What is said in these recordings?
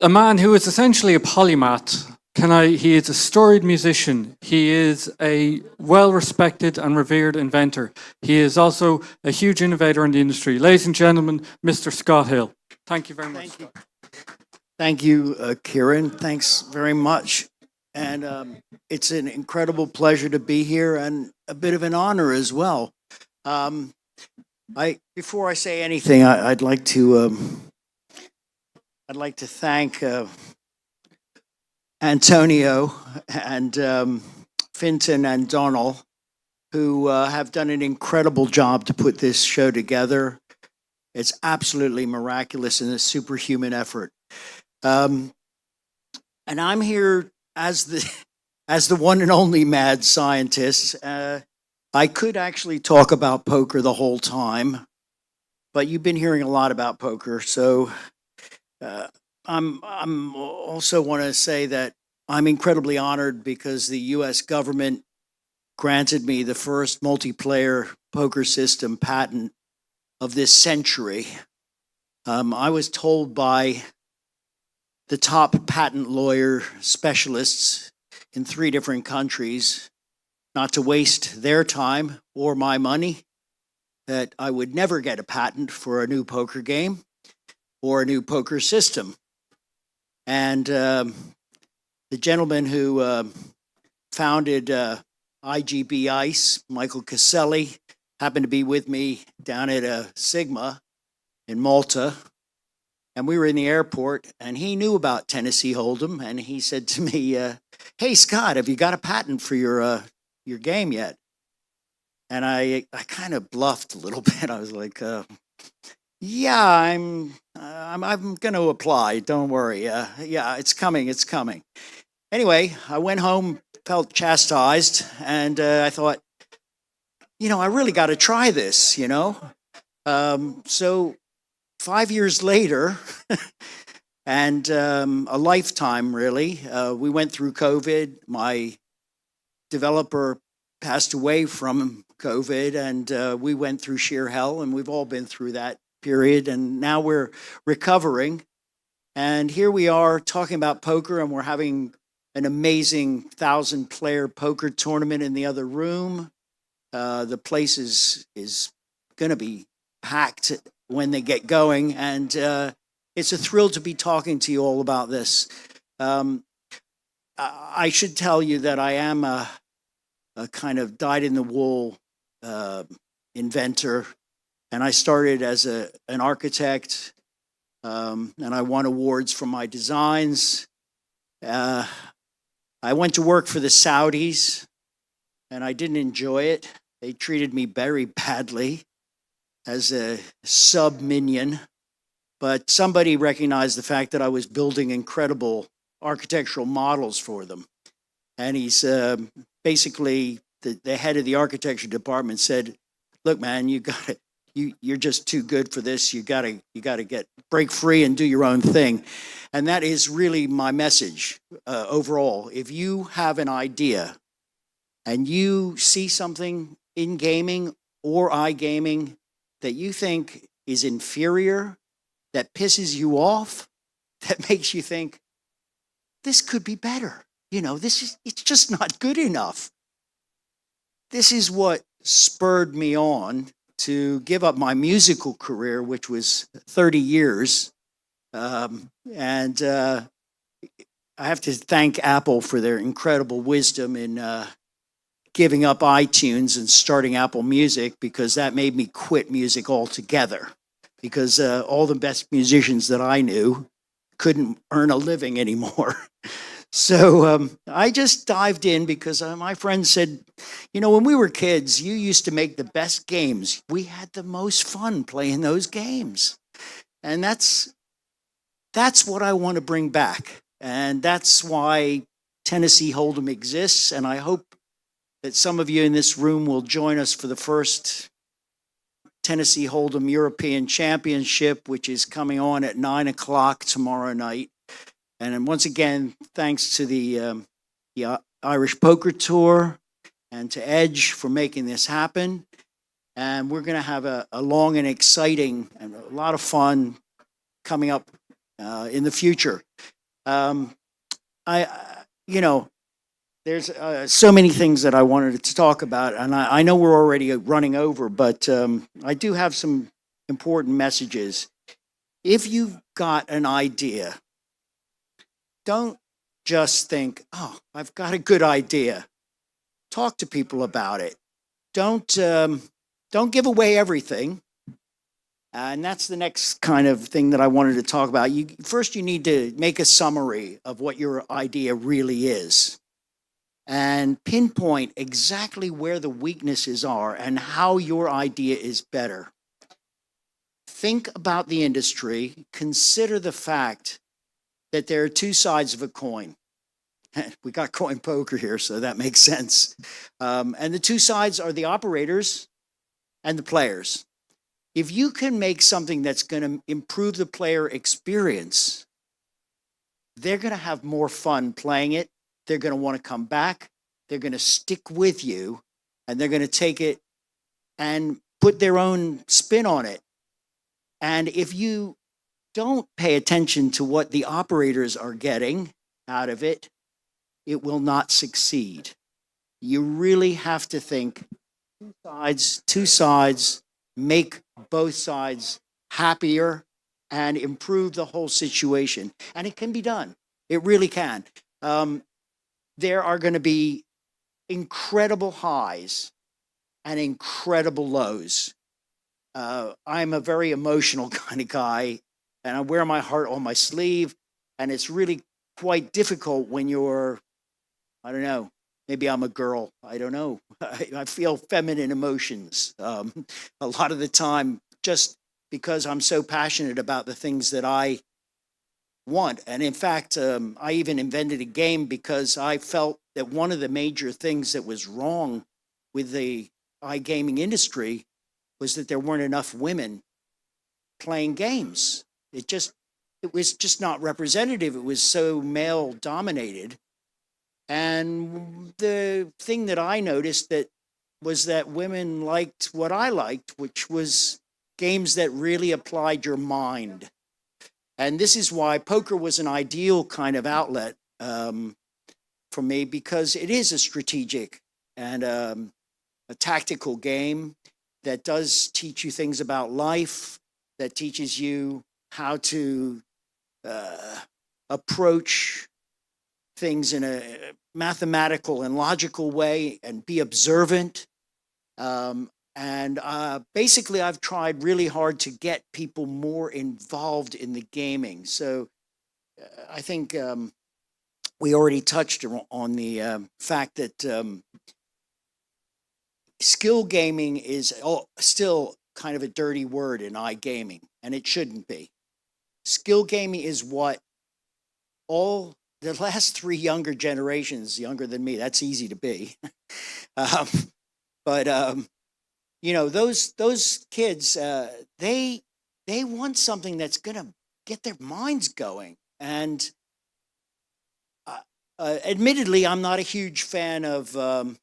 a man who is essentially a polymath. He is a storied musician. He is a well-respected and revered inventor. He is also a huge innovator in the industry. Ladies and gentlemen, Mr. Scott Hill. Thank you very much. Thank you, Kieran. Thanks very much. And it's an incredible pleasure to be here and a bit of an honor as well. Before I say anything, I'd like to thank Antonio and Finton and Donald, who have done an incredible job to put this show together. It's absolutely miraculous and a superhuman effort. And I'm here as the one and only mad scientist. I could actually talk about poker the whole time, but you've been hearing a lot about poker, so I'm also want to say that I'm incredibly honored because the U.S. government granted me the first multiplayer poker system patent of this century. I was told by the top patent lawyer specialists in 3 different countries not to waste their time or my money, that I would never get a patent for a new poker game or a new poker system. And the gentleman who founded IGB ICE, Michael Caselli, happened to be with me down at Sigma in Malta. And we were in the airport, and he knew about Tennessee Hold'em, and he said to me, "Hey, Scott, have you got a patent for your game yet?" And I kind of bluffed a little bit. I was like, "Yeah, I'm going to apply. Don't worry. Yeah, it's coming. Anyway, I went home, felt chastised, and I thought, I really got to try this, So 5 years later, and a lifetime, really, we went through COVID. My developer passed away from COVID, and we went through sheer hell, and we've all been through that period, and now we're recovering. And here we are talking about poker, and we're having an amazing 1,000-player poker tournament in the other room. The place is going to be packed when they get going, and it's a thrill to be talking to you all about this. I should tell you that I am a kind of dyed-in-the-wool inventor, and I started as an architect, and I won awards for my designs. I went to work for the Saudis, and I didn't enjoy it. They treated me very badly as a sub-minion, but somebody recognized the fact that I was building incredible architectural models for them. And he's basically, the head of the architecture department said, "Look, man, you're just too good for this. You gotta break free and do your own thing." And that is really my message overall. If you have an idea and you see something in gaming or iGaming that you think is inferior, that pisses you off, that makes you think, this could be better. It's just not good enough. This is what spurred me on to give up my musical career, which was 30 years. And I have to thank Apple for their incredible wisdom in giving up iTunes and starting Apple Music, because that made me quit music altogether, because all the best musicians that I knew couldn't earn a living anymore. So I just dived in because my friend said, when we were kids, you used to make the best games. We had the most fun playing those games. And that's what I want to bring back. And that's why Tennessee Hold'em exists. And I hope that some of you in this room will join us for the first Tennessee Hold'em European Championship, which is coming on at 9 o'clock tomorrow night. And then once again, thanks to the Irish Poker Tour and to Edge for making this happen. And we're going to have a long and exciting and a lot of fun coming up in the future. You know, there's so many things that I wanted to talk about, and I know we're already running over, but I do have some important messages. If you've got an idea, don't just think, "Oh, I've got a good idea." Talk to people about it. Don't give away everything. And that's the next kind of thing that I wanted to talk about. First, you need to make a summary of what your idea really is and pinpoint exactly where the weaknesses are and how your idea is better. Think about the industry, consider the fact that there are two sides of a coin. We got coin poker here, so that makes sense. And the two sides are the operators and the players. If you can make something that's going to improve the player experience, they're going to have more fun playing it. They're going to want to come back. They're going to stick with you, and they're going to take it and put their own spin on it. And if you don't pay attention to what the operators are getting out of it, it will not succeed. You really have to think two sides, make both sides happier and improve the whole situation. And it can be done. It really can. There are going to be incredible highs and incredible lows. I'm a very emotional kind of guy, and I wear my heart on my sleeve. And it's really quite difficult when you're, I don't know, maybe I'm a girl. I don't know. I feel feminine emotions a lot of the time just because I'm so passionate about the things that I want. And in fact, I even invented a game because I felt that one of the major things that was wrong with the iGaming industry was that there weren't enough women playing games. It was just not representative. It was so male dominated. And the thing that I noticed was that women liked what I liked, which was games that really applied your mind. And this is why poker was an ideal kind of outlet for me, because it is a strategic and a tactical game that does teach you things about life, that teaches you how to approach things in a mathematical and logical way and be observant. Basically, I've tried really hard to get people more involved in the gaming. So I think we already touched on the fact that skill gaming is still kind of a dirty word in iGaming, and it shouldn't be. Skill gaming is what all the last three younger generations, younger than me, that's easy to be. You know, those kids, they want something that's going to get their minds going. And admittedly, I'm not a huge fan of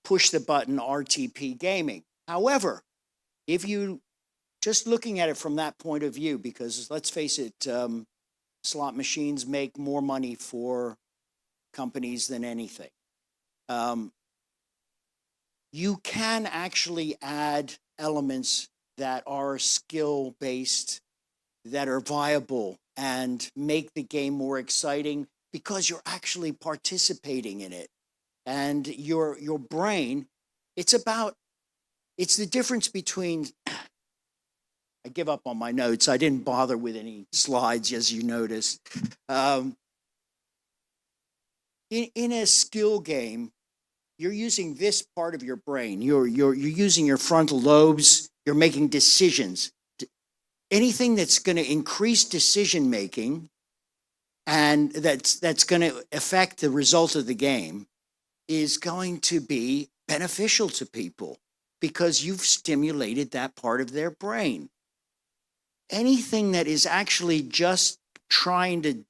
push the button RTP gaming. However, if you just looking at it from that point of view, because let's face it, slot machines make more money for companies than anything. You can actually add elements that are skill-based, that are viable, and make the game more exciting because you're actually participating in it. And your brain, it's the difference between, I give up on my notes. I didn't bother with any slides, as you noticed. In a skill game, you're using this part of your brain. You're using your frontal lobes. You're making decisions. Anything that's going to increase decision making, and that's going to affect the result of the game, is going to be beneficial to people because you've stimulated that part of their brain. Anything that is actually just trying to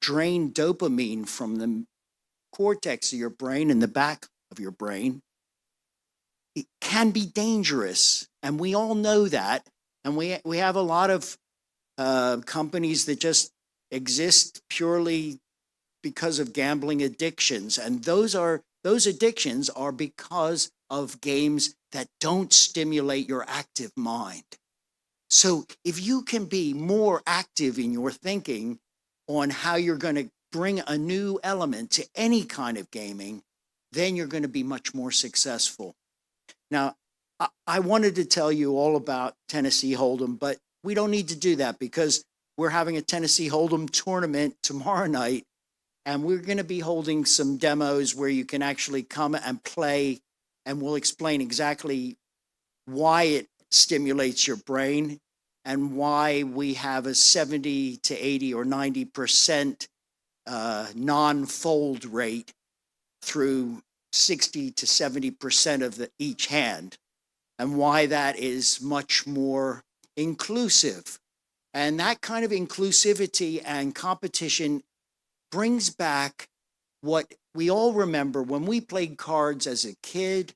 drain dopamine from the cortex of your brain and the back of your brain, it can be dangerous. And we all know that. And we have a lot of companies that just exist purely because of gambling addictions. And those addictions are because of games that don't stimulate your active mind. So if you can be more active in your thinking on how you're going to bring a new element to any kind of gaming, then you're going to be much more successful. Now, I wanted to tell you all about Tennessee Hold'em, but we don't need to do that because we're having a Tennessee Hold'em tournament tomorrow night, and we're going to be holding some demos where you can actually come and play, and we'll explain exactly why it stimulates your brain and why we have a 70 to 80 or 90% non-fold rate through 60 to 70% of each hand, and why that is much more inclusive. And that kind of inclusivity and competition brings back what we all remember when we played cards as a kid.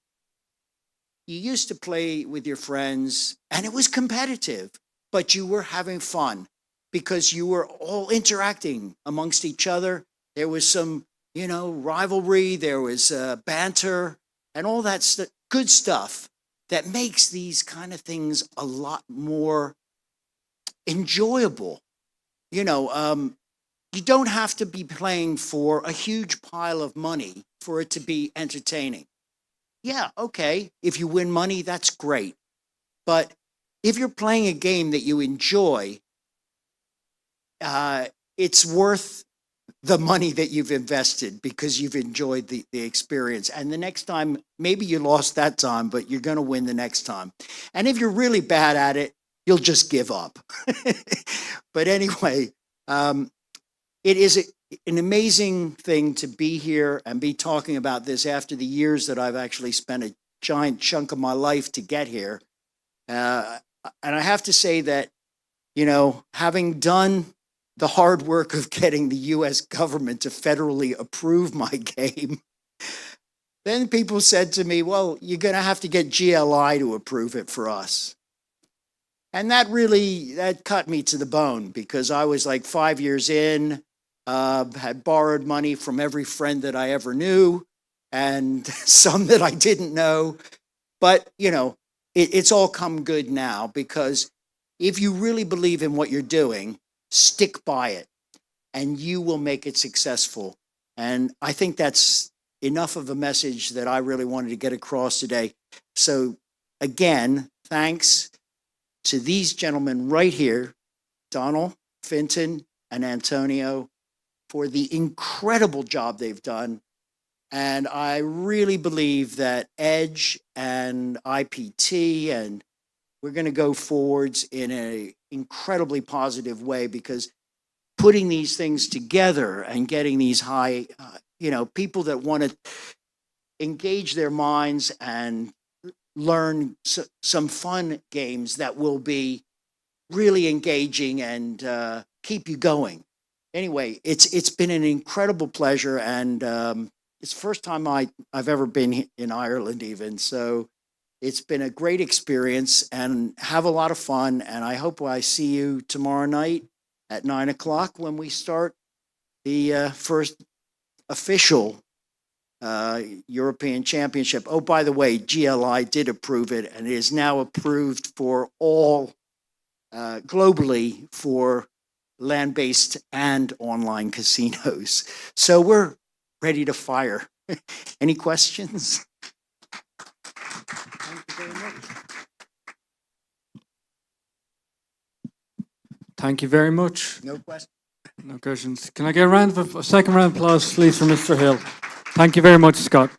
You used to play with your friends and it was competitive, but you were having fun because you were all interacting amongst each other. There was some, rivalry, there was banter and all that good stuff that makes these kind of things a lot more enjoyable. You don't have to be playing for a huge pile of money for it to be entertaining. Yeah, okay, if you win money, that's great. But if you're playing a game that you enjoy, it's worth the money that you've invested because you've enjoyed the experience. And the next time, maybe you lost that time, but you're going to win the next time. And if you're really bad at it, you'll just give up. But anyway, it is an amazing thing to be here and be talking about this after the years that I've actually spent a giant chunk of my life to get here. And I have to say that, having done the hard work of getting the US government to federally approve my game, then people said to me, well, you're going to have to get GLI to approve it for us. And that cut me to the bone because I was like 5 years in, had borrowed money from every friend that I ever knew and some that I didn't know. But, it's all come good now because if you really believe in what you're doing, stick by it and you will make it successful. And I think that's enough of a message that I really wanted to get across today. So again, thanks to these gentlemen right here, Donald, Finton, and Antonio, for the incredible job they've done. And I really believe that Edge and IPT, and we're going to go forwards in an incredibly positive way because putting these things together and getting these high, people that want to engage their minds and learn some fun games that will be really engaging and keep you going. Anyway, it's been an incredible pleasure, and it's the first time I've ever been in Ireland even, so it's been a great experience and have a lot of fun, and I hope I see you tomorrow night at 9:00 when we start the first official European Championship. Oh, by the way, GLI did approve it, and it is now approved for all globally for land-based and online casinos. So we're ready to fire. Any questions? Thank you very much. Thank you very much. No questions. No questions. Can I get a second round of applause, please, for Mr. Hill? Thank you very much, Scott.